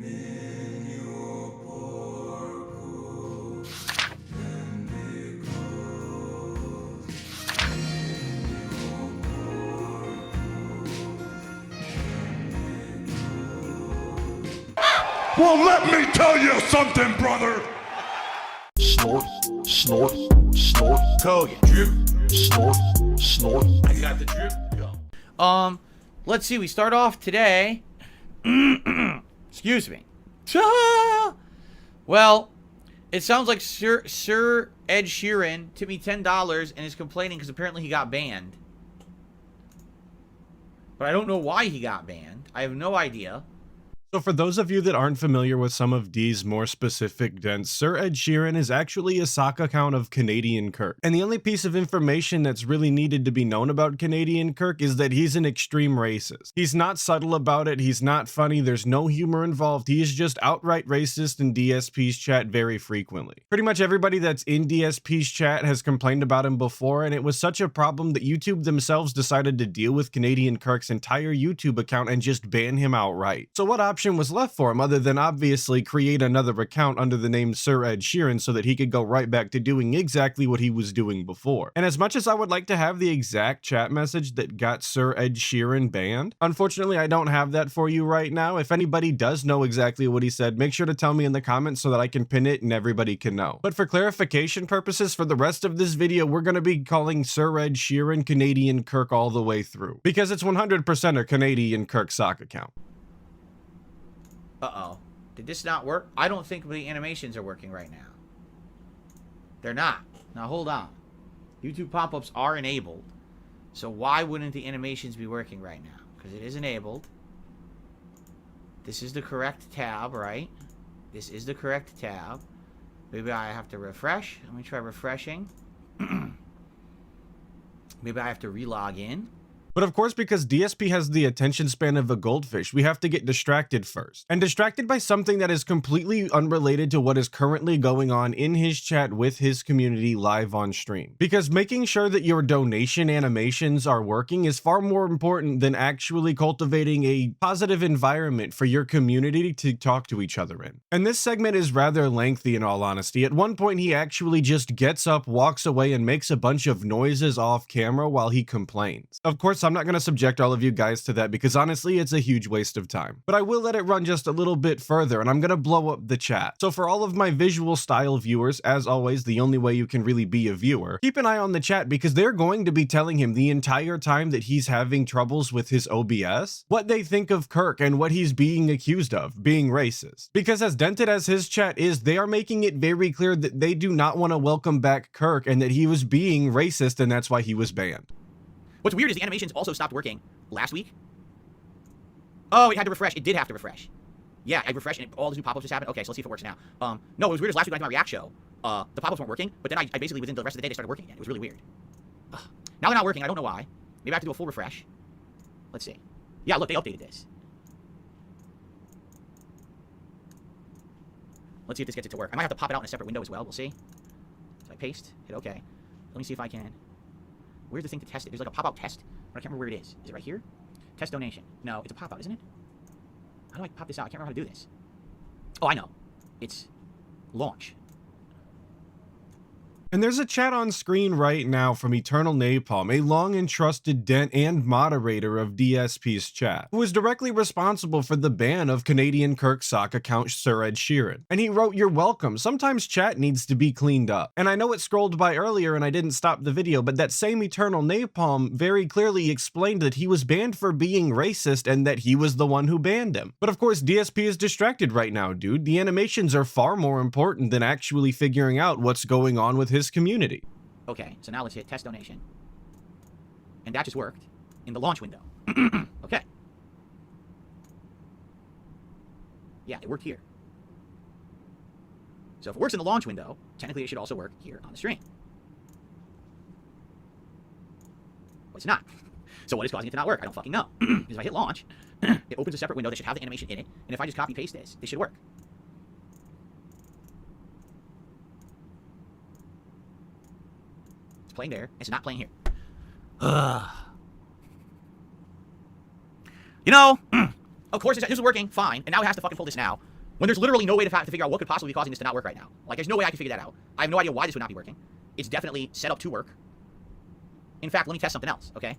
Well, let me tell you something, brother. Snort, snort, snort. Hogan. Drip. Snort, snort. I got the drip. Go. Let's see. We start off today. Excuse me. Well, it sounds like Sir Ed Sheeran tipped me $10 and is complaining because apparently he got banned. But I don't know why he got banned. I have no idea. So for those of you that aren't familiar with some of D's more specific dents, Sir Ed Sheeran is actually a sock account of Canadian Kirk. And the only piece of information that's really needed to be known about Canadian Kirk is that he's an extreme racist. He's not subtle about it, he's not funny, there's no humor involved, he is just outright racist in DSP's chat very frequently. Pretty much everybody that's in DSP's chat has complained about him before, and it was such a problem that YouTube themselves decided to deal with Canadian Kirk's entire YouTube account and just ban him outright. So what option was left for him other than obviously create another account under the name Sir Ed Sheeran so that he could go right back to doing exactly what he was doing before? And as much as I would like to have the exact chat message that got Sir Ed Sheeran banned, unfortunately I don't have that for you right now. If anybody does know exactly what he said, make sure to tell me in the comments so that I can pin it and everybody can know. But for clarification purposes, for the rest of this video, we're going to be calling Sir Ed Sheeran Canadian Kirk all the way through, because it's 100% a Canadian Kirk sock account. Uh-oh. Did this not work? I don't think the animations are working right now. They're not. Now, hold on. YouTube pop-ups are enabled. So why wouldn't the animations be working right now? Because it is enabled. This is the correct tab, right? This is the correct tab. Maybe I have to refresh. Let me try refreshing. Maybe I have to re-log in. But of course, because DSP has the attention span of a goldfish, we have to get distracted first. And distracted by something that is completely unrelated to what is currently going on in his chat with his community live on stream. Because making sure that your donation animations are working is far more important than actually cultivating a positive environment for your community to talk to each other in. And this segment is rather lengthy in all honesty. At one point, he actually just gets up, walks away, and makes a bunch of noises off camera while he complains. Of course, I'm not going to subject all of you guys to that because honestly, it's a huge waste of time. But I will let it run just a little bit further and I'm going to blow up the chat. So for all of my visual style viewers, as always, the only way you can really be a viewer, keep an eye on the chat because they're going to be telling him the entire time that he's having troubles with his OBS, what they think of Kirk and what he's being accused of, being racist. Because as dented as his chat is, they are making it very clear that they do not want to welcome back Kirk and that he was being racist and that's why he was banned. What's weird is the animations also stopped working last week. Oh, it had to refresh. It did have to refresh. Yeah, I refreshed and all these new pop-ups just happened. Okay, so let's see if it works now. No, it was weird as last week when I did my react show. The pop-ups weren't working, but then I basically within the rest of the day they started working again. It was really weird. Now they're not working. I don't know why. Maybe I have to do a full refresh. Let's see. Yeah, look, they updated this. Let's see if this gets it to work. I might have to pop it out in a separate window as well. We'll see. So I paste. Hit OK. Let me see if I can. Where's the thing to test it? There's like a pop-out test, but I can't remember where it is. Is it right here? Test donation. No, it's a pop-out, isn't it? How do I pop this out? I can't remember how to do this. Oh, I know. It's launch. And there's a chat on screen right now from Eternal Napalm, a long and trusted dent and moderator of DSP's chat, who is directly responsible for the ban of Canadian Kirk sock account Sir Ed Sheeran. And he wrote, "You're welcome. Sometimes chat needs to be cleaned up." And I know it scrolled by earlier and I didn't stop the video, but that same Eternal Napalm very clearly explained that he was banned for being racist and that he was the one who banned him. But of course, DSP is distracted right now, dude. The animations are far more important than actually figuring out what's going on with his community. Okay, so now let's hit test donation. And that just worked in the launch window. Okay. Yeah, it worked here. So if it works in the launch window, technically it should also work here on the stream. But it's not. So what is causing it to not work? I don't fucking know. Because if I hit launch, it opens a separate window that should have the animation in it. And if I just copy paste this should work. Playing there. It's not playing here. You know, Of course, this is working fine, and now it has to fucking pull this now. When there's literally no way to figure out what could possibly be causing this to not work right now. Like, there's no way I can figure that out. I have no idea why this would not be working. It's definitely set up to work. In fact, let me test something else, okay?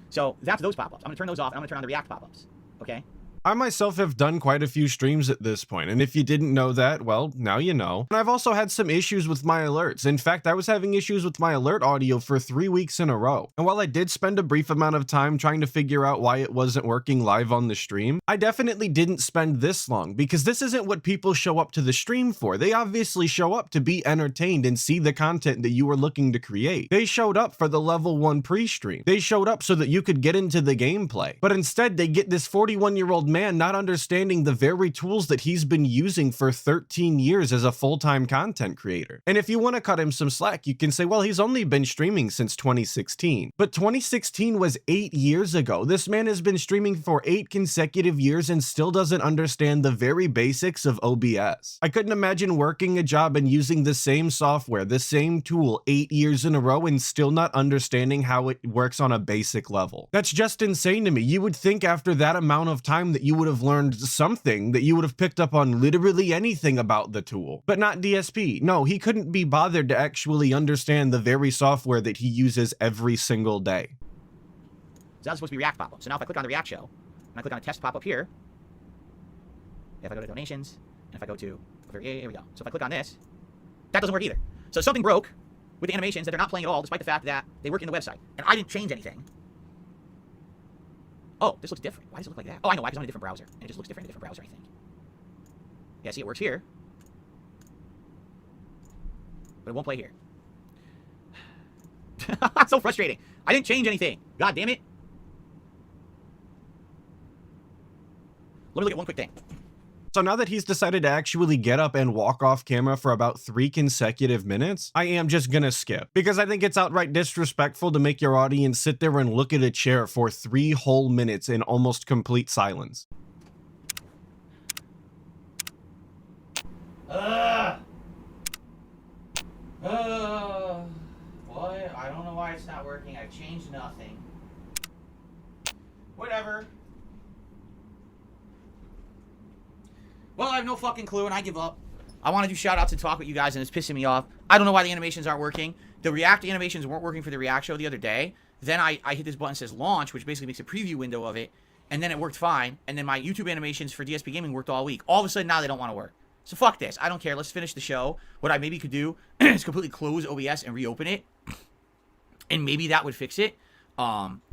So, that's those pop-ups. I'm going to turn those off, and I'm going to turn on the React pop-ups, okay? I myself have done quite a few streams at this point, and if you didn't know that, well, now you know. And I've also had some issues with my alerts. In fact, I was having issues with my alert audio for 3 weeks in a row. And while I did spend a brief amount of time trying to figure out why it wasn't working live on the stream, I definitely didn't spend this long, because this isn't what people show up to the stream for. They obviously show up to be entertained and see the content that you were looking to create. They showed up for the level 1 pre-stream. They showed up so that you could get into the gameplay. But instead, they get this 41-year-old man not understanding the very tools that he's been using for 13 years as a full-time content creator. And if you want to cut him some slack, you can say, well, he's only been streaming since 2016. But 2016 was 8 years ago. This man has been streaming for 8 consecutive years and still doesn't understand the very basics of OBS. I couldn't imagine working a job and using the same software, the same tool 8 years in a row and still not understanding how it works on a basic level. That's just insane to me. You would think after that amount of time that you would have learned something, that you would have picked up on literally anything about the tool. But not DSP. No, he couldn't be bothered to actually understand the very software that he uses every single day. So that's supposed to be React pop-up. So now if I click on the React show, and I click on a test pop-up here, if I go to donations, and if I go to, here we go. So if I click on this, that doesn't work either. So something broke with the animations that they're not playing at all, despite the fact that they work in the website. And I didn't change anything. Oh, this looks different. Why does it look like that? Oh, I know why, because I'm in a different browser. And it just looks different in a different browser, I think. Yeah, see, it works here. But it won't play here. So frustrating. I didn't change anything. God damn it. Let me look at one quick thing. So now that he's decided to actually get up and walk off camera for about 3 consecutive minutes, I am just gonna skip. Because I think it's outright disrespectful to make your audience sit there and look at a chair for 3 whole minutes in almost complete silence. What? I don't know why it's not working. I've changed nothing. Whatever. Well, I have no fucking clue, and I give up. I want to do shout-outs and talk with you guys, and it's pissing me off. I don't know why the animations aren't working. The React animations weren't working for the React show the other day. Then I hit this button that says launch, which basically makes a preview window of it, and then it worked fine. And then my YouTube animations for DSP Gaming worked all week. All of a sudden, now they don't want to work. So fuck this. I don't care. Let's finish the show. What I maybe could do is completely close OBS and reopen it, and maybe that would fix it.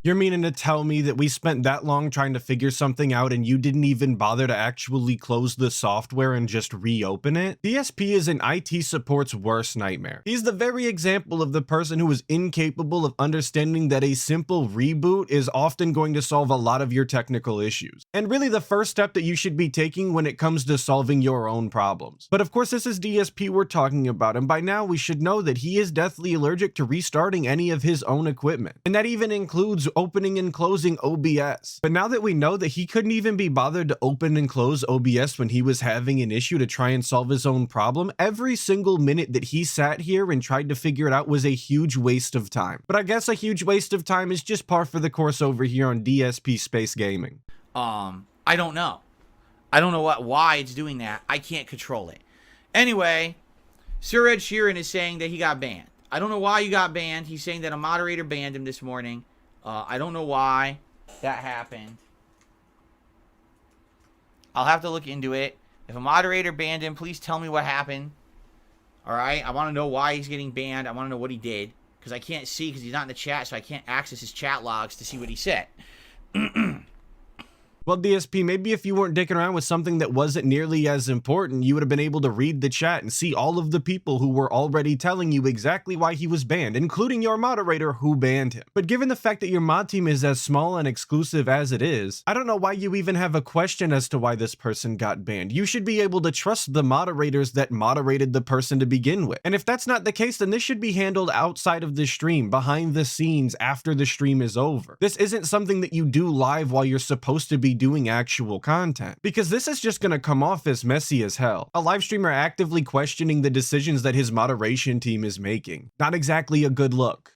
You're meaning to tell me that we spent that long trying to figure something out and you didn't even bother to actually close the software and just reopen it? DSP is an IT support's worst nightmare. He's the very example of the person who is incapable of understanding that a simple reboot is often going to solve a lot of your technical issues. And really the first step that you should be taking when it comes to solving your own problems. But of course this is DSP we're talking about, and by now we should know that he is deathly allergic to restarting any of his own equipment. And that even includes opening and closing OBS. But now that we know that he couldn't even be bothered to open and close OBS when he was having an issue to try and solve his own problem, every single minute that he sat here and tried to figure it out was a huge waste of time. But I guess a huge waste of time is just par for the course over here on DSP Space Gaming. I don't know. I don't know why it's doing that. I can't control it. Anyway, Sir Ed Sheeran is saying that he got banned. I don't know why he got banned. He's saying that a moderator banned him this morning. I don't know why that happened. I'll have to look into it. If a moderator banned him, please tell me what happened. Alright? I want to know why he's getting banned. I want to know what he did. Because I can't see, because he's not in the chat, so I can't access his chat logs to see what he said. Well, DSP, maybe if you weren't dicking around with something that wasn't nearly as important, you would have been able to read the chat and see all of the people who were already telling you exactly why he was banned, including your moderator who banned him. But given the fact that your mod team is as small and exclusive as it is, I don't know why you even have a question as to why this person got banned. You should be able to trust the moderators that moderated the person to begin with. And if that's not the case, then this should be handled outside of the stream, behind the scenes, after the stream is over. This isn't something that you do live while you're supposed to be doing actual content, because this is just gonna come off as messy as hell. A live streamer actively questioning the decisions that his moderation team is making. Not exactly a good look.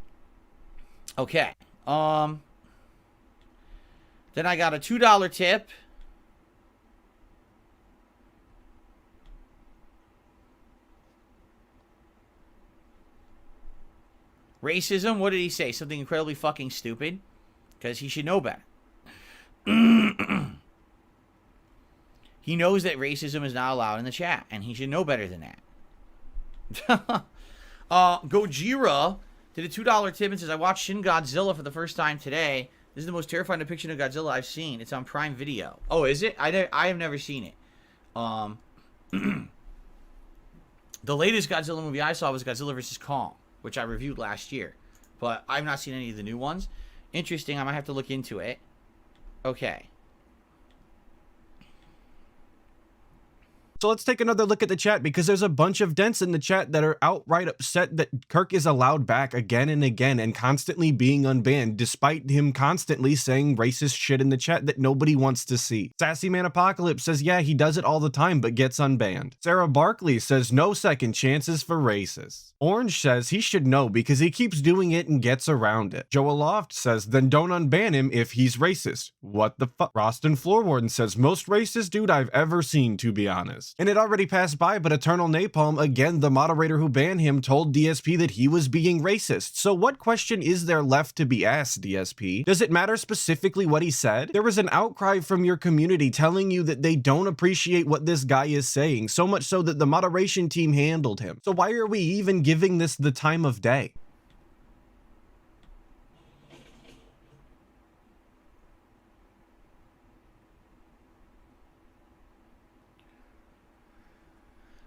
Okay. Then I got a $2 tip Racism, what did he say? Something incredibly fucking stupid? Because he should know better. He knows that racism is not allowed in the chat, and he should know better than that. Gojira did a $2 tip and says, I watched Shin Godzilla for the first time today. This is the most terrifying depiction of Godzilla I've seen. It's on Prime Video. Oh, is it? I have never seen it. The latest Godzilla movie I saw was Godzilla vs. Kong, which I reviewed last year. But I've not seen any of the new ones. Interesting. I might have to look into it. Okay. So let's take another look at the chat, because there's a bunch of dents in the chat that are outright upset that Kirk is allowed back again and again and constantly being unbanned, despite him constantly saying racist shit in the chat that nobody wants to see. Sassy Man Apocalypse says, yeah, he does it all the time, but gets unbanned. Sarah Barkley says, no second chances for racists. Orange says he should know because he keeps doing it and gets around it. Joe Aloft says, then don't unban him if he's racist. What the fuck? Roston Floorwarden says, most racist dude I've ever seen, to be honest. And it already passed by, but Eternal Napalm, again, the moderator who banned him, told DSP that he was being racist. So what question is there left to be asked, DSP? Does it matter specifically what he said? There was an outcry from your community telling you that they don't appreciate what this guy is saying, so much so that the moderation team handled him. So why are we even giving this the time of day?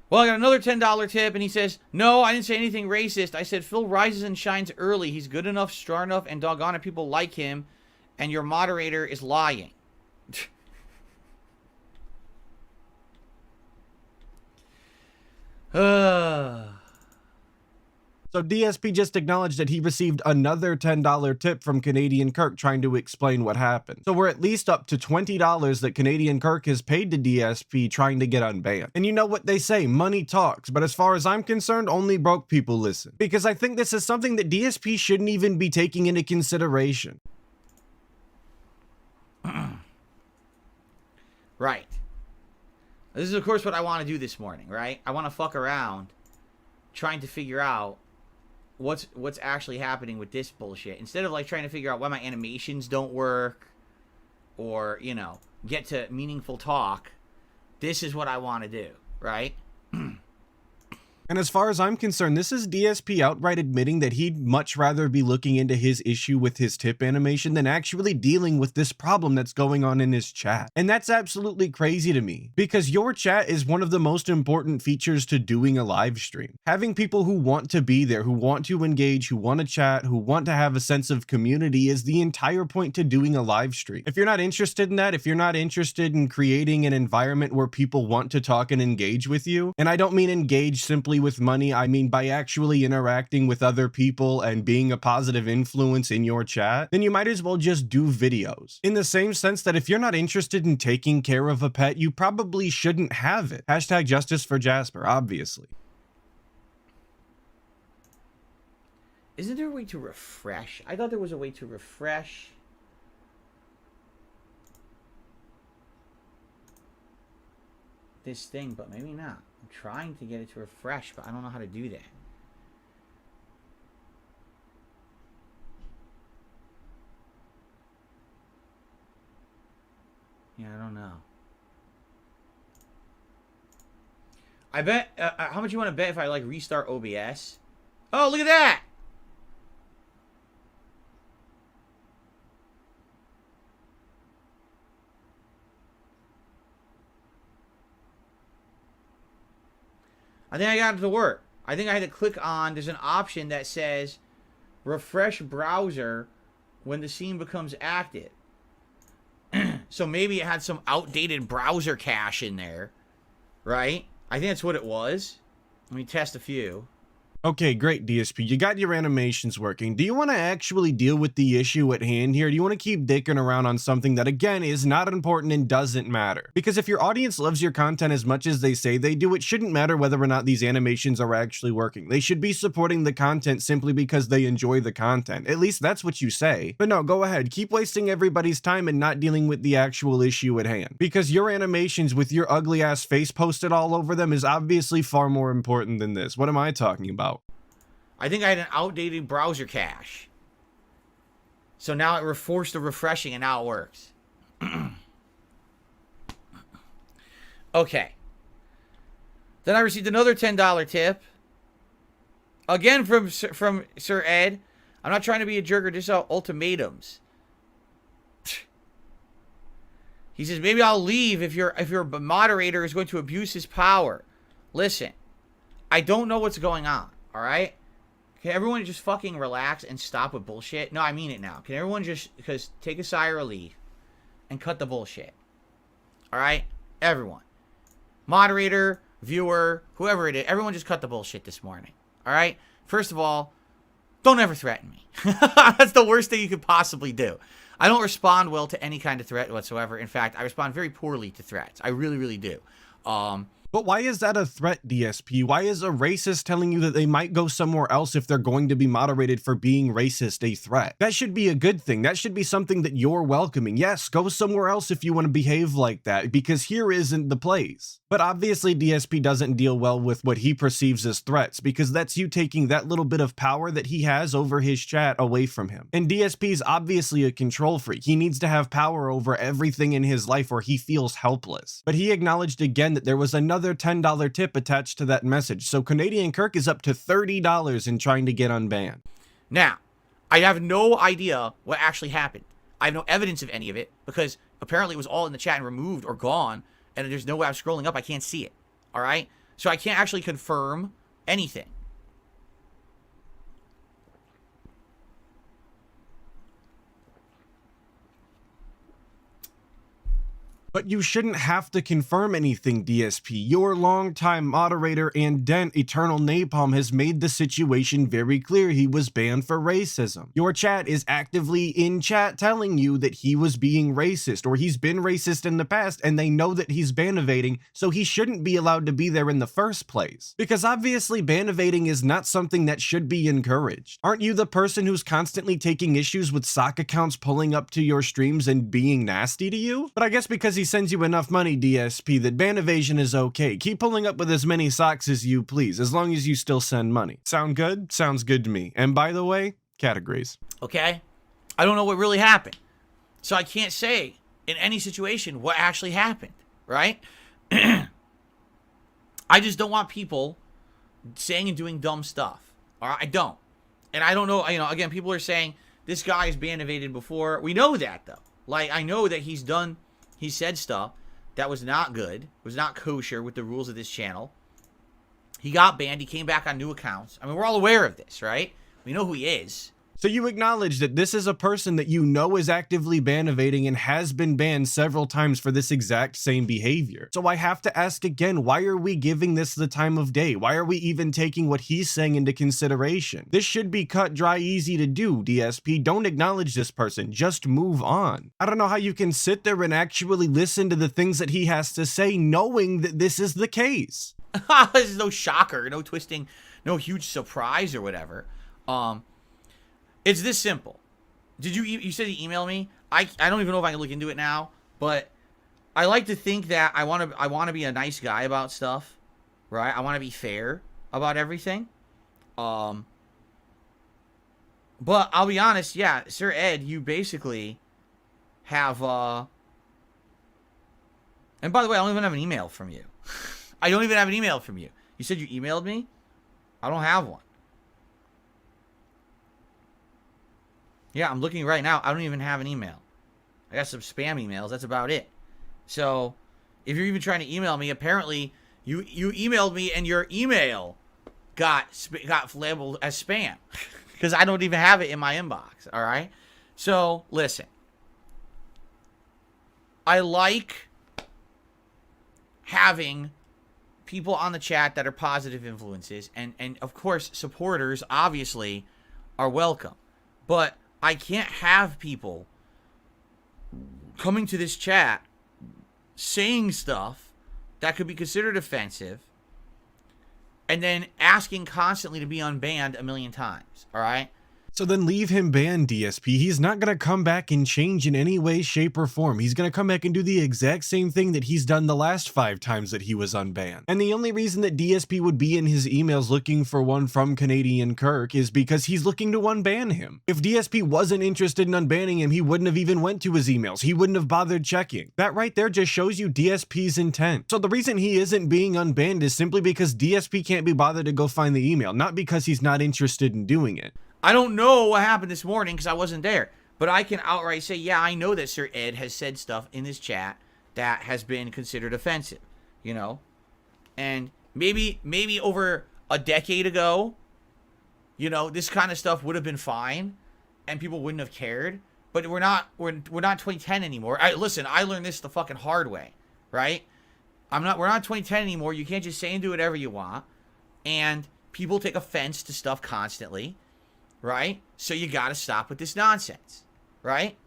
Well, I got another $10 tip, and he says, no, I didn't say anything racist. I said Phil rises and shines early. He's good enough, strong enough, and doggone it, people like him, and your moderator is lying. So DSP just acknowledged that he received another $10 tip from Canadian Kirk trying to explain what happened. So we're at least up to $20 that Canadian Kirk has paid to DSP trying to get unbanned. And you know what they say, money talks, but as far as I'm concerned, only broke people listen. Because I think this is something that DSP shouldn't even be taking into consideration. Right. This is, of course, what I want to do this morning, right? I want to fuck around trying to figure out what's actually happening with this bullshit, instead of like trying to figure out why my animations don't work or, you know, get to meaningful talk. This is what I want to do, right? And as far as I'm concerned, this is DSP outright admitting that he'd much rather be looking into his issue with his tip animation than actually dealing with this problem that's going on in his chat. And that's absolutely crazy to me, because your chat is one of the most important features to doing a live stream. Having people who want to be there, who want to engage, who want to chat, who want to have a sense of community is the entire point to doing a live stream. If you're not interested in that, if you're not interested in creating an environment where people want to talk and engage with you, and I don't mean engage simply with money, I mean by actually interacting with other people and being a positive influence in your chat, then you might as well just do videos. In the same sense that if you're not interested in taking care of a pet, you probably shouldn't have it. Hashtag justice for Jasper, obviously. Isn't there a way to refresh? I thought there was a way to refresh. This thing, but maybe not. I'm trying to get it to refresh, but I don't know how to do that. Yeah, I don't know. I bet, how much you want to bet if I like restart OBS? Oh, look at that! I think I got it to work. I think I had to click on, there's an option that says refresh browser when the scene becomes active. So maybe it had some outdated browser cache in there, right? I think that's what it was. Let me test a few. Okay, great, DSP. You got your animations working. Do you want to actually deal with the issue at hand here? Do you want to keep dicking around on something that, again, is not important and doesn't matter? Because if your audience loves your content as much as they say they do, it shouldn't matter whether or not these animations are actually working. They should be supporting the content simply because they enjoy the content. At least that's what you say. But no, go ahead. Keep wasting everybody's time and not dealing with the actual issue at hand. Because your animations with your ugly-ass face posted all over them is obviously far more important than this. What am I talking about? I think I had an outdated browser cache. So now it forced the refreshing and now it works. Okay. Then I received another $10 tip. Again from Sir Ed. I'm not trying to be a jerk or just ultimatums. He says, maybe I'll leave if your moderator is going to abuse his power. Listen, I don't know what's going on, all right? Can everyone just fucking relax and stop with bullshit? No, I mean it now. Can everyone just take a sigh of relief and cut the bullshit? All right? Everyone. Moderator, viewer, whoever it is, everyone just cut the bullshit this morning. All right? First of all, don't ever threaten me. That's the worst thing you could possibly do. I don't respond well to any kind of threat whatsoever. In fact, I respond very poorly to threats. I really, really do. But why is that a threat, DSP? Why is a racist telling you that they might go somewhere else if they're going to be moderated for being racist a threat? That should be a good thing. That should be something that you're welcoming. Yes, go somewhere else if you want to behave like that, because here isn't the place. But obviously DSP doesn't deal well with what he perceives as threats, because that's you taking that little bit of power that he has over his chat away from him. And DSP's obviously a control freak. He needs to have power over everything in his life or he feels helpless. But he acknowledged again that there was another $10 tip attached to that message. So Canadian Kirk is up to $30 in trying to get unbanned. Now, I have no idea what actually happened. I have no evidence of any of it because apparently it was all in the chat and removed or gone, and there's no way I'm scrolling up. I can't see it. All right? So I can't actually confirm anything. But you shouldn't have to confirm anything, DSP. Your longtime moderator and Dent, Eternal Napalm, has made the situation very clear he was banned for racism. Your chat is actively in chat telling you that he was being racist, or he's been racist in the past, and they know that he's ban evading, so he shouldn't be allowed to be there in the first place. Because obviously ban evading is not something that should be encouraged. Aren't you the person who's constantly taking issues with sock accounts pulling up to your streams and being nasty to you? But I guess because he sends you enough money, DSP, that ban evasion is okay. Keep pulling up with as many socks as you please, as long as you still send money. Sound good? Sounds good to me. And by the way, categories. Okay? I don't know what really happened. So I can't say in any situation what actually happened, right? I just don't want people saying and doing dumb stuff. All right? I don't. And I don't know, again, people are saying this guy's ban evaded before. We know that, though. Like, I know that he said stuff that was not good, was not kosher with the rules of this channel. He got banned. He came back on new accounts. I mean, we're all aware of this, right? We know who he is. So you acknowledge that this is a person that you know is actively ban evading and has been banned several times for this exact same behavior. So I have to ask again, why are we giving this the time of day? Why are we even taking what he's saying into consideration? This should be cut dry, easy to do, DSP. Don't acknowledge this person. Just move on. I don't know how you can sit there and actually listen to the things that he has to say knowing that this is the case. This is no shocker, no twisting, no huge surprise or whatever. It's this simple. Did you said you emailed me? I don't even know if I can look into it now, but I like to think that I want to be a nice guy about stuff, right? I want to be fair about everything. But I'll be honest, yeah, Sir Ed, you basically have and by the way, I don't even have an email from you. I don't even have an email from you. You said you emailed me? I don't have one. Yeah, I'm looking right now. I don't even have an email. I got some spam emails. That's about it. So, if you're even trying to email me, apparently you emailed me and your email got labeled as spam because I don't even have it in my inbox. All right. So listen, I like having people on the chat that are positive influences, and of course supporters obviously are welcome, but I can't have people coming to this chat saying stuff that could be considered offensive and then asking constantly to be unbanned a million times, all right? So then leave him banned, DSP. He's not going to come back and change in any way, shape, or form. He's going to come back and do the exact same thing that he's done the last 5 times that he was unbanned. And the only reason that DSP would be in his emails looking for one from Canadian Kirk is because he's looking to unban him. If DSP wasn't interested in unbanning him, he wouldn't have even went to his emails. He wouldn't have bothered checking. That right there just shows you DSP's intent. So the reason he isn't being unbanned is simply because DSP can't be bothered to go find the email, not because he's not interested in doing it. I don't know what happened this morning because I wasn't there, but I can outright say, yeah, I know that Sir Ed has said stuff in this chat that has been considered offensive, you know? And maybe over a decade ago, you know, this kind of stuff would have been fine and people wouldn't have cared, but we're not 2010 anymore. Listen, I learned this the fucking hard way, right? We're not 2010 anymore. You can't just say and do whatever you want, and people take offense to stuff constantly. Right? So you got to stop with this nonsense. Right?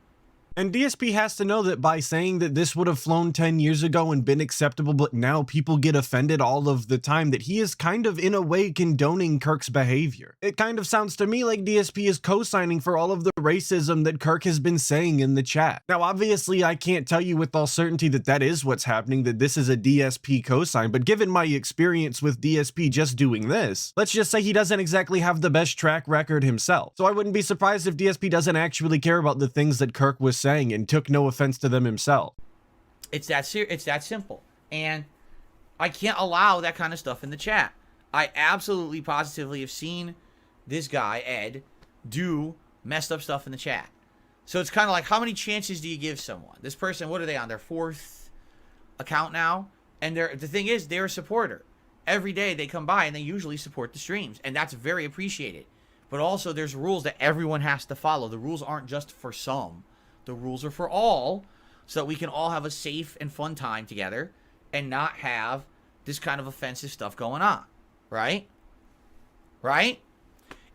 And DSP has to know that by saying that this would have flown 10 years ago and been acceptable, but now people get offended all of the time, that he is kind of in a way condoning Kirk's behavior. It kind of sounds to me like DSP is co-signing for all of the racism that Kirk has been saying in the chat. Now, obviously, I can't tell you with all certainty that that is what's happening, that this is a DSP co-sign, but given my experience with DSP just doing this, let's just say he doesn't exactly have the best track record himself. So I wouldn't be surprised if DSP doesn't actually care about the things that Kirk was saying and took no offense to them himself. It's that simple. And I can't allow that kind of stuff in the chat. I absolutely positively have seen this guy, Ed, do messed up stuff in the chat. So it's kind of like, how many chances do you give someone? This person, what are they on their 4th account now? And the thing is, they're a supporter. Every day they come by and they usually support the streams. And that's very appreciated. But also there's rules that everyone has to follow. The rules aren't just for some. The rules are for all, so that we can all have a safe and fun time together and not have this kind of offensive stuff going on. Right? Right?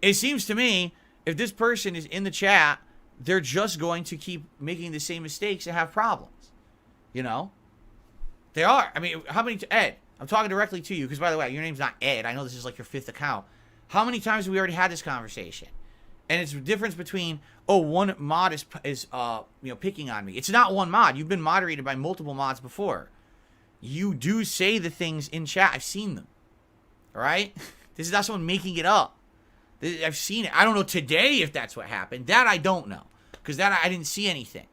It seems to me, if this person is in the chat, they're just going to keep making the same mistakes and have problems. You know? They are. I mean, how many... Ed, I'm talking directly to you, because by the way, your name's not Ed. I know this is like your 5th account. How many times have we already had this conversation? And it's the difference between, oh, one mod is picking on me. It's not one mod. You've been moderated by multiple mods before. You do say the things in chat. I've seen them. All right? This is not someone making it up. I've seen it. I don't know today if that's what happened. That I don't know. Because that I didn't see anything.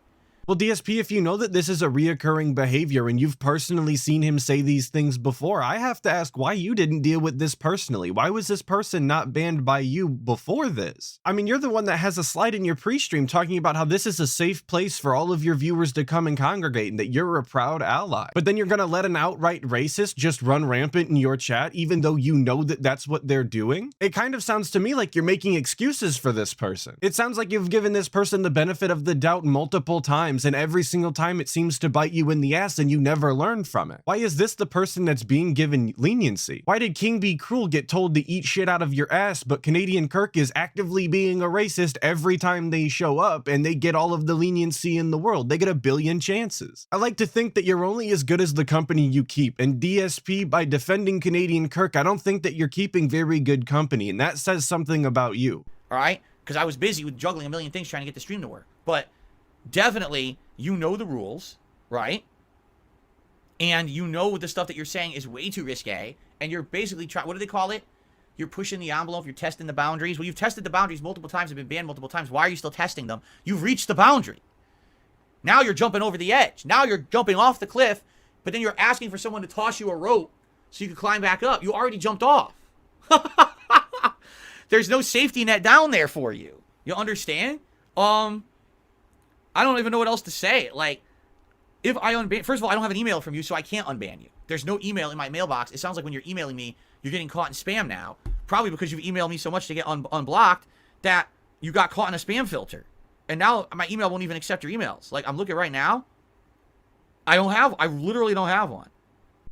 Well, DSP, if you know that this is a reoccurring behavior and you've personally seen him say these things before, I have to ask why you didn't deal with this personally. Why was this person not banned by you before this? I mean, you're the one that has a slide in your pre-stream talking about how this is a safe place for all of your viewers to come and congregate and that you're a proud ally. But then you're going to let an outright racist just run rampant in your chat, even though you know that that's what they're doing? It kind of sounds to me like you're making excuses for this person. It sounds like you've given this person the benefit of the doubt multiple times, and every single time it seems to bite you in the ass and you never learn from it. Why is this the person that's being given leniency? Why did King Be Cruel get told to eat shit out of your ass, but Canadian Kirk is actively being a racist every time they show up and they get all of the leniency in the world? They get a billion chances. I like to think that you're only as good as the company you keep, and DSP, by defending Canadian Kirk, I don't think that you're keeping very good company, and that says something about you. All right? Because I was busy with juggling a million things trying to get the stream to work. But definitely, you know the rules, right? And you know the stuff that you're saying is way too risque, and you're basically trying, what do they call it? You're pushing the envelope, you're testing the boundaries. Well, you've tested the boundaries multiple times, have been banned multiple times. Why are you still testing them? You've reached the boundary. Now you're jumping over the edge. Now you're jumping off the cliff, but then you're asking for someone to toss you a rope so you can climb back up. You already jumped off. There's no safety net down there for you. You understand? I don't even know what else to say. Like, if I unban... First of all, I don't have an email from you, so I can't unban you. There's no email in my mailbox. It sounds like when you're emailing me, you're getting caught in spam now. Probably because you've emailed me so much to get unblocked that you got caught in a spam filter. And now my email won't even accept your emails. Like, I'm looking right now. I literally don't have one.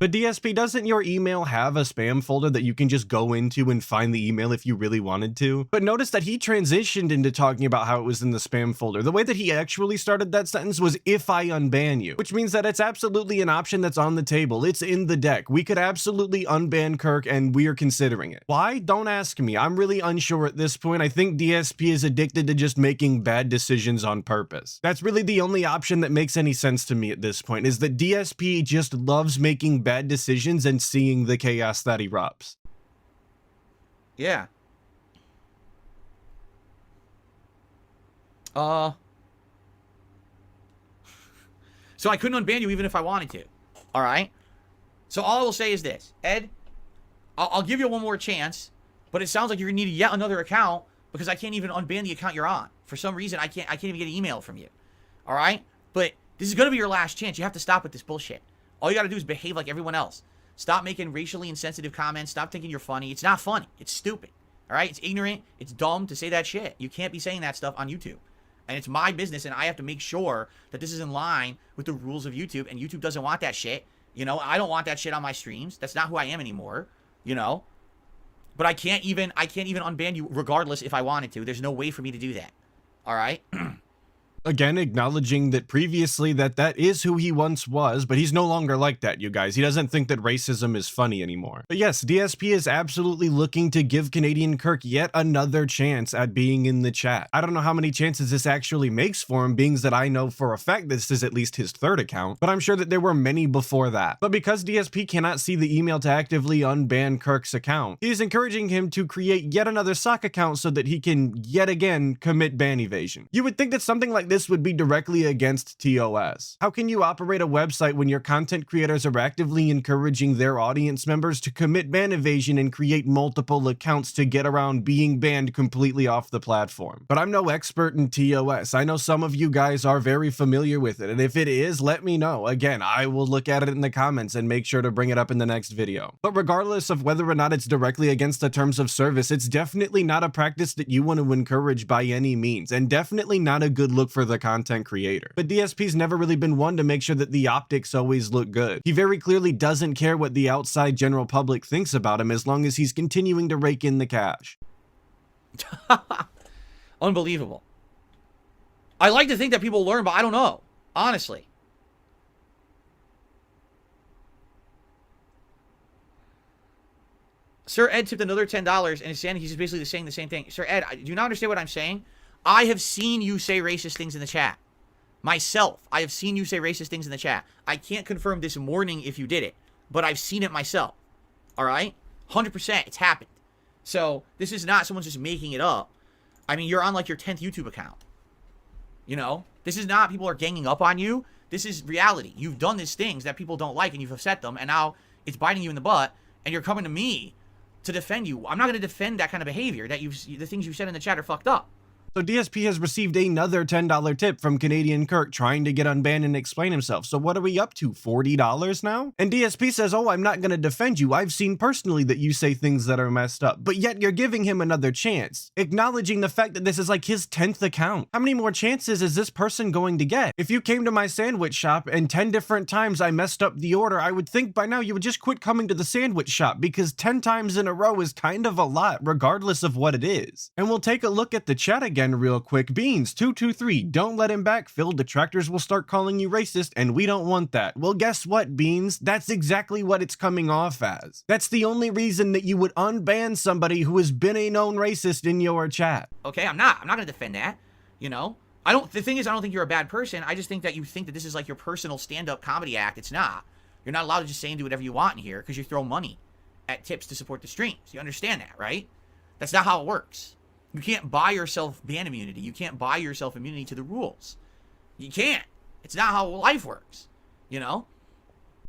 But DSP, doesn't your email have a spam folder that you can just go into and find the email if you really wanted to? But notice that he transitioned into talking about how it was in the spam folder. The way that he actually started that sentence was if I unban you, which means that it's absolutely an option that's on the table. It's in the deck. We could absolutely unban Kirk, and we're considering it. Why? Don't ask me. I'm really unsure at this point. I think DSP is addicted to just making bad decisions on purpose. That's really the only option that makes any sense to me at this point, is that DSP just loves making bad decisions and seeing the chaos that erupts. Yeah. So I couldn't unban you even if I wanted to. All right? So all I will say is this. Ed, I'll give you one more chance, but it sounds like you're going to need yet another account because I can't even unban the account you're on. For some reason, I can't even get an email from you. All right? But this is going to be your last chance. You have to stop with this bullshit. All you got to do is behave like everyone else. Stop making racially insensitive comments. Stop thinking you're funny. It's not funny. It's stupid. All right? It's ignorant. It's dumb to say that shit. You can't be saying that stuff on YouTube. And it's my business, and I have to make sure that this is in line with the rules of YouTube, and YouTube doesn't want that shit. You know, I don't want that shit on my streams. That's not who I am anymore, you know? But I can't even unban you regardless if I wanted to. There's no way for me to do that. All right? Again, acknowledging that previously that is who he once was, but he's no longer like that, you guys. He doesn't think that racism is funny anymore. But yes, DSP is absolutely looking to give Canadian Kirk yet another chance at being in the chat. I don't know how many chances this actually makes for him, being that I know for a fact this is at least his third account, but I'm sure that there were many before that. But because DSP cannot see the email to actively unban Kirk's account, he is encouraging him to create yet another sock account so that he can yet again commit ban evasion. You would think that something like this would be directly against TOS. How can you operate a website when your content creators are actively encouraging their audience members to commit ban evasion and create multiple accounts to get around being banned completely off the platform? But I'm no expert in TOS. I know some of you guys are very familiar with it, and if it is, let me know. Again, I will look at it in the comments and make sure to bring it up in the next video. But regardless of whether or not it's directly against the terms of service, it's definitely not a practice that you want to encourage by any means, and definitely not a good look for the content creator. But DSP's never really been one to make sure that the optics always look good. He very clearly doesn't care what the outside general public thinks about him as long as he's continuing to rake in the cash. Unbelievable. I like to think that people learn, but I don't know. Honestly. Sir Ed tipped another $10 and is saying he's basically saying the same thing. Sir Ed, do you not understand what I'm saying? I have seen you say racist things in the chat. Myself, I have seen you say racist things in the chat. I can't confirm this morning if you did it, but I've seen it myself. All right? 100%, it's happened. So, this is not someone just making it up. I mean, you're on like your 10th YouTube account. You know? This is not people are ganging up on you. This is reality. You've done these things that people don't like and you've upset them, and now it's biting you in the butt, and you're coming to me to defend you. I'm not going to defend that kind of behavior. The things you said in the chat are fucked up. So DSP has received another $10 tip from Canadian Kirk trying to get unbanned and explain himself. So what are we up to, $40 now? And DSP says, oh, I'm not going to defend you. I've seen personally that you say things that are messed up. But yet you're giving him another chance, acknowledging the fact that this is like his 10th account. How many more chances is this person going to get? If you came to my sandwich shop and 10 different times I messed up the order, I would think by now you would just quit coming to the sandwich shop, because 10 times in a row is kind of a lot, regardless of what it is. And we'll take a look at the chat again real quick. Beans223, don't let him backfill. Detractors will start calling you racist, and we don't want that. Well, guess what, Beans? That's exactly what it's coming off as. That's the only reason that you would unban somebody who has been a known racist in your chat. Okay, I'm not gonna defend that. You know? The thing is, I don't think you're a bad person. I just think that you think that this is like your personal stand-up comedy act. It's not. You're not allowed to just say and do whatever you want in here because you throw money at tips to support the streams. You understand that, right? That's not how it works. You can't buy yourself ban immunity. You can't buy yourself immunity to the rules. You can't. It's not how life works, you know?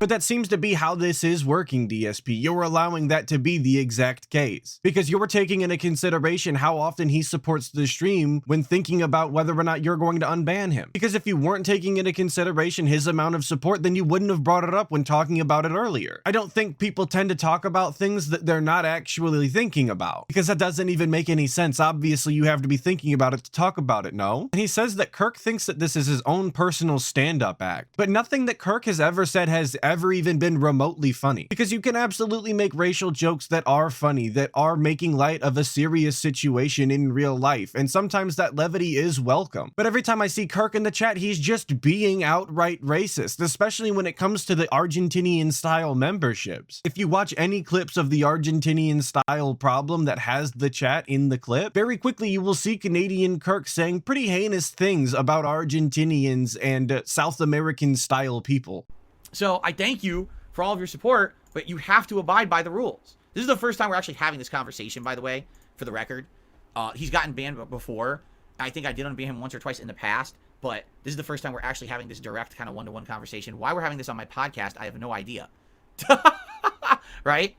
But that seems to be how this is working, DSP. You're allowing that to be the exact case, because you're taking into consideration how often he supports the stream when thinking about whether or not you're going to unban him. Because if you weren't taking into consideration his amount of support, then you wouldn't have brought it up when talking about it earlier. I don't think people tend to talk about things that they're not actually thinking about, because that doesn't even make any sense. Obviously, you have to be thinking about it to talk about it, no? And he says that Kirk thinks that this is his own personal stand-up act, but nothing that Kirk has ever said has ever even been remotely funny. Because you can absolutely make racial jokes that are funny, that are making light of a serious situation in real life, and sometimes that levity is welcome. But every time I see Kirk in the chat, he's just being outright racist, especially when it comes to the Argentinian style memberships. If you watch any clips of the Argentinian style problem that has the chat in the clip, very quickly you will see Canadian Kirk saying pretty heinous things about Argentinians and South American style people. So I thank you for all of your support, but you have to abide by the rules. This is the first time we're actually having this conversation, by the way, for the record. He's gotten banned before. I think I did unban him once or twice in the past, but this is the first time we're actually having this direct kind of one-to-one conversation. Why we're having this on my podcast, I have no idea. Right?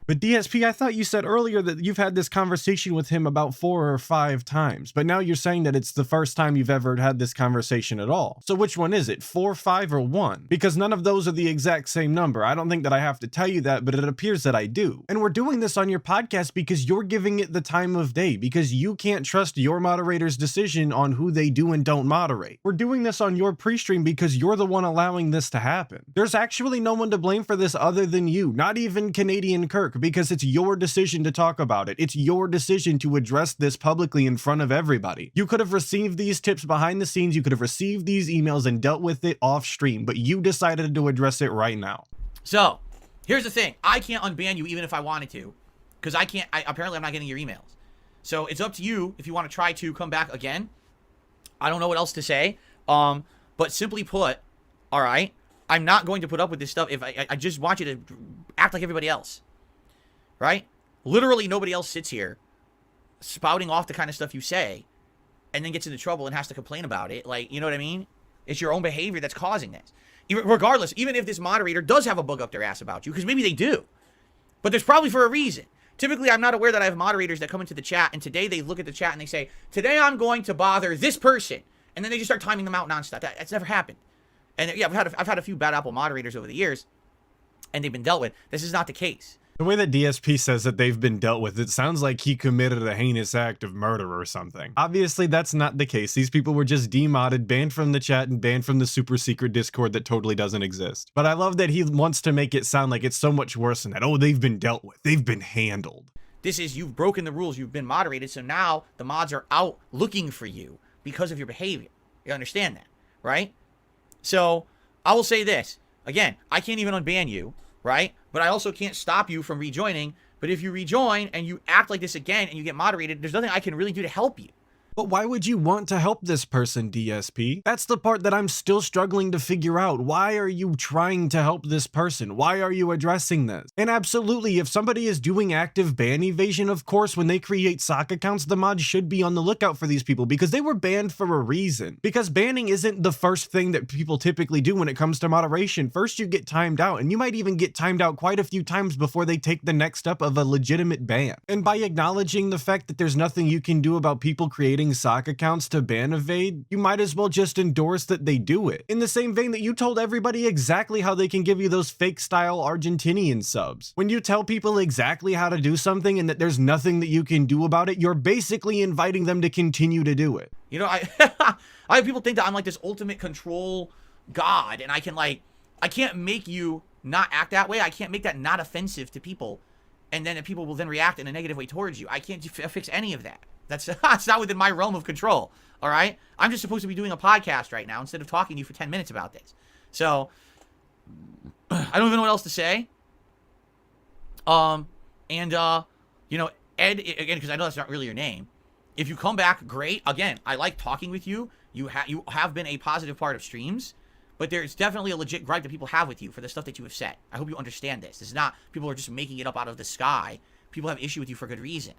But DSP, I thought you said earlier that you've had this conversation with him about 4 or 5 times, but now you're saying that it's the first time you've ever had this conversation at all. So which one is it, 4, 5, or 1? Because none of those are the exact same number. I don't think that I have to tell you that, but it appears that I do. And we're doing this on your podcast because you're giving it the time of day, because you can't trust your moderator's decision on who they do and don't moderate. We're doing this on your pre-stream because you're the one allowing this to happen. There's actually no one to blame for this other than you, not even Canadian Kirk, because it's your decision to talk about it. It's your decision to address this publicly in front of everybody. You could have received these tips behind the scenes, you could have received these emails and dealt with it off stream, but you decided to address it right now. So, here's the thing. I can't unban you even if I wanted to, because apparently I'm not getting your emails. So, it's up to you if you want to try to come back again. I don't know what else to say. But simply put, all right, I'm not going to put up with this stuff if I just want you to act like everybody else. Right? Literally nobody else sits here spouting off the kind of stuff you say and then gets into trouble and has to complain about it. Like, you know what I mean? It's your own behavior that's causing this. Regardless, even if this moderator does have a bug up their ass about you, because maybe they do, but there's probably for a reason. Typically, I'm not aware that I have moderators that come into the chat and today they look at the chat and they say, today I'm going to bother this person. And then they just start timing them out nonstop. That's never happened. And yeah, I've had a few bad apple moderators over the years and they've been dealt with. This is not the case. The way that DSP says that they've been dealt with, it sounds like he committed a heinous act of murder or something. Obviously, that's not the case. These people were just demodded, banned from the chat, and banned from the super secret Discord that totally doesn't exist. But I love that he wants to make it sound like it's so much worse than that. Oh, they've been dealt with. They've been handled. This is, you've broken the rules. You've been moderated. So now the mods are out looking for you because of your behavior. You understand that, right? So I will say this. Again, I can't even unban you. Right? But I also can't stop you from rejoining. But if you rejoin and you act like this again and you get moderated, there's nothing I can really do to help you. But why would you want to help this person, DSP? That's the part that I'm still struggling to figure out. Why are you trying to help this person? Why are you addressing this? And absolutely, if somebody is doing active ban evasion, of course, when they create sock accounts, the mods should be on the lookout for these people because they were banned for a reason. Because banning isn't the first thing that people typically do when it comes to moderation. First, you get timed out, and you might even get timed out quite a few times before they take the next step of a legitimate ban. And by acknowledging the fact that there's nothing you can do about people creating sock accounts to ban evade, you might as well just endorse that they do it. In the same vein that you told everybody exactly how they can give you those fake style Argentinian subs. When you tell people exactly how to do something and that there's nothing that you can do about it, you're basically inviting them to continue to do it. You know, I have people think that I'm like this ultimate control god and I can't make you not act that way. I can't make that not offensive to people. And then people will then react in a negative way towards you. I can't fix any of that. That's not within my realm of control, all right? I'm just supposed to be doing a podcast right now instead of talking to you for 10 minutes about this. So, I don't even know what else to say. You know, Ed, again, because I know that's not really your name. If you come back, great. Again, I like talking with you. You have been a positive part of streams. But there's definitely a legit gripe that people have with you for the stuff that you have said. I hope you understand this. This is not, people are just making it up out of the sky. People have issue with you for good reason,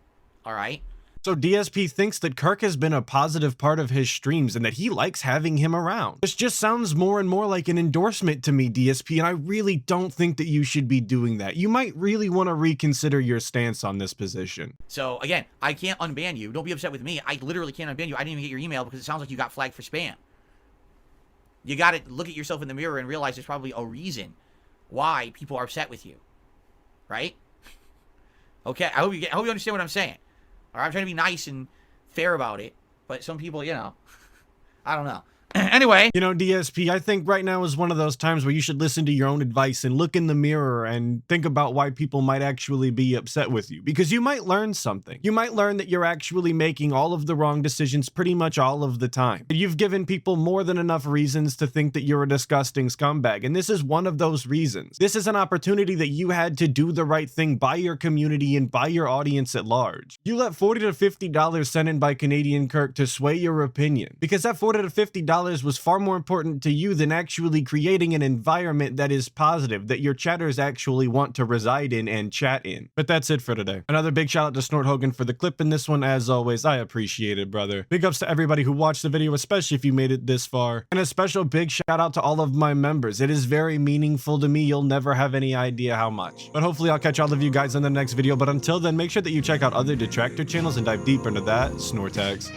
all right? So DSP thinks that Kirk has been a positive part of his streams and that he likes having him around. This just sounds more and more like an endorsement to me, DSP, and I really don't think that you should be doing that. You might really want to reconsider your stance on this position. So again, I can't unban you. Don't be upset with me. I literally can't unban you. I didn't even get your email because it sounds like you got flagged for spam. You got to look at yourself in the mirror and realize there's probably a reason why people are upset with you. Right? Okay, I hope you understand what I'm saying. All right, I'm trying to be nice and fair about it, but some people, you know, I don't know. Anyway. You know, DSP, I think right now is one of those times where you should listen to your own advice and look in the mirror and think about why people might actually be upset with you. Because you might learn something. You might learn that you're actually making all of the wrong decisions pretty much all of the time. You've given people more than enough reasons to think that you're a disgusting scumbag, and this is one of those reasons. This is an opportunity that you had to do the right thing by your community and by your audience at large. You let $40 to $50 sent in by Canadian Kirk to sway your opinion, because that $40 to $50 was far more important to you than actually creating an environment that is positive, that your chatters actually want to reside in and chat in. But that's it for today. Another big shout out to Snort Hogan for the clip in this one. As always, I appreciate it, brother. Big ups to everybody who watched the video, especially if you made it this far. And a special big shout out to all of my members. It is very meaningful to me. You'll never have any idea how much. But hopefully I'll catch all of you guys in the next video. But until then, make sure that you check out other detractor channels and dive deeper into that Snort tags.